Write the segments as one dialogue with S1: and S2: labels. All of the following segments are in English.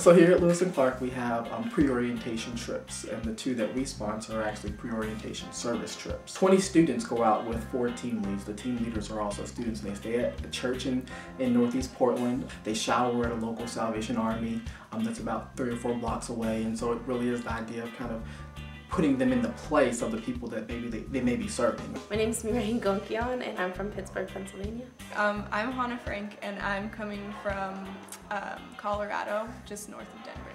S1: So here at Lewis and Clark, we have pre-orientation trips, and the two that we sponsor are actually pre-orientation service trips. 20 students go out with 4 team leads. The team leaders are also students, and they stay at a church in Northeast Portland. They shower at a local Salvation Army that's about 3 or 4 blocks away, and so it really is the idea of kind of putting them in the place of the people that maybe they may be serving.
S2: My name is Mirain Gonkian, and I'm from Pittsburgh, Pennsylvania.
S3: I'm Hannah Frank, and I'm coming from Colorado, just north of Denver.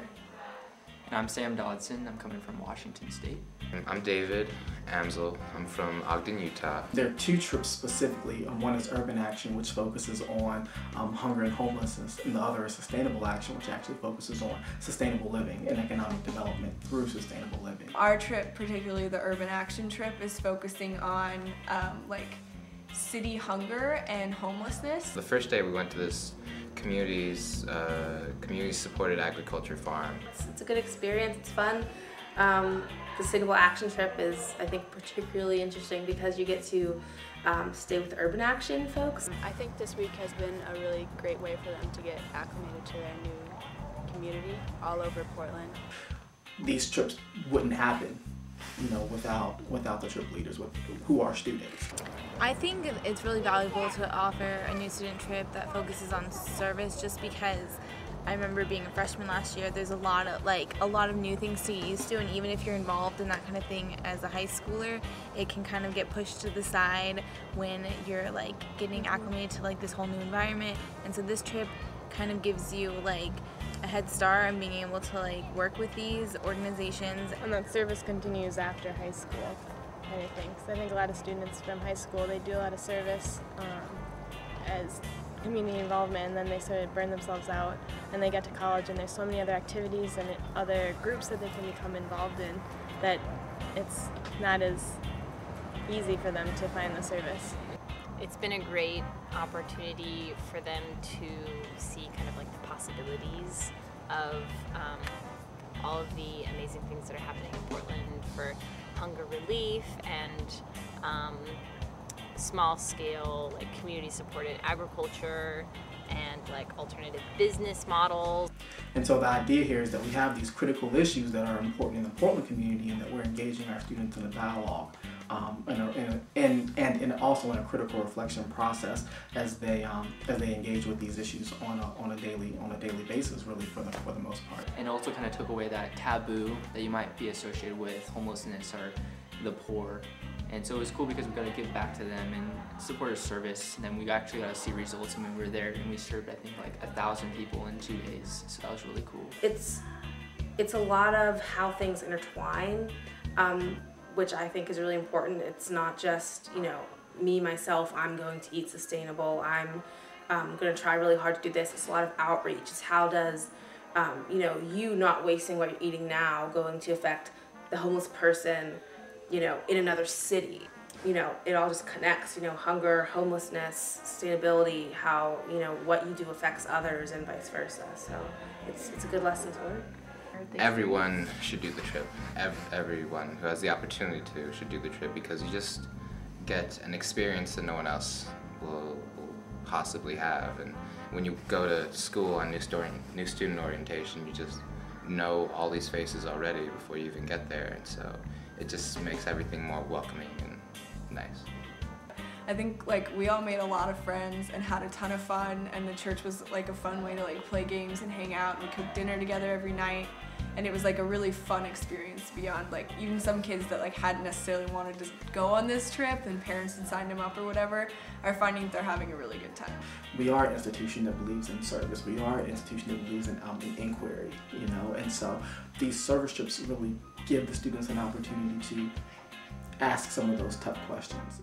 S4: And I'm Sam Dodson. I'm coming from Washington State.
S5: I'm David Amsel. I'm from Ogden, Utah.
S1: There are 2 trips specifically. One is Urban Action, which focuses on hunger and homelessness, and the other is Sustainable Action, which actually focuses on sustainable living and economic development through sustainable living.
S3: Our trip, particularly the Urban Action trip, is focusing on like city hunger and homelessness.
S5: The first day we went to this community-supported agriculture farm.
S2: It's a good experience. It's fun. The Sustainable Action trip is, I think, particularly interesting because you get to stay with Urban Action folks.
S6: I think this week has been a really great way for them to get acclimated to their new community all over Portland.
S1: These trips wouldn't happen, without the trip leaders, who are students.
S7: I think it's really valuable to offer a new student trip that focuses on service, just because I remember being a freshman last year. There's a lot of new things to get used to, and even if you're involved in that kind of thing as a high schooler, it can kind of get pushed to the side when you're getting acclimated to this whole new environment. And so this trip kind of gives you a head start on being able to work with these organizations.
S6: And that service continues after high school, I think. So I think a lot of students from high school, they do a lot of service as community involvement, and then they sort of burn themselves out, and they get to college, and there's so many other activities and other groups that they can become involved in that it's not as easy for them to find the service.
S8: It's been a great opportunity for them to see kind of the possibilities of all of the amazing things that are happening in Portland for hunger relief and small-scale community-supported agriculture and alternative business models.
S1: And so the idea here is that we have these critical issues that are important in the Portland community, and that we're engaging our students in a dialogue and also in a critical reflection process as they engage with these issues on a daily basis, really, for the most part.
S4: And also kind of took away that taboo that you might be associated with homelessness or the poor. And so it was cool because we got to give back to them and support a service. And then we actually got to see results, and we were there and we served, I think, 1,000 people in 2 days. So that was really cool.
S2: It's a lot of how things intertwine, which I think is really important. It's not just, me, myself, I'm going to eat sustainable, I'm going to try really hard to do this. It's a lot of outreach. It's how does, you not wasting what you're eating now going to affect the homeless person, in another city. It all just connects, hunger, homelessness, sustainability, how, what you do affects others and vice versa. So it's a good lesson to learn.
S5: Everyone should do the trip. Everyone who has the opportunity to should do the trip, because you just get an experience that no one else will possibly have. And when you go to school on new student orientation, you just know all these faces already before you even get there, and so it just makes everything more welcoming and nice.
S3: I think we all made a lot of friends and had a ton of fun, and the church was a fun way to play games and hang out, and we cooked dinner together every night, and it was a really fun experience beyond even some kids that hadn't necessarily wanted to go on this trip and parents had signed them up or whatever are finding that they're having a really good time.
S1: We are an institution that believes in service. We are an institution that believes in inquiry, and so these service trips really give the students an opportunity to ask some of those tough questions.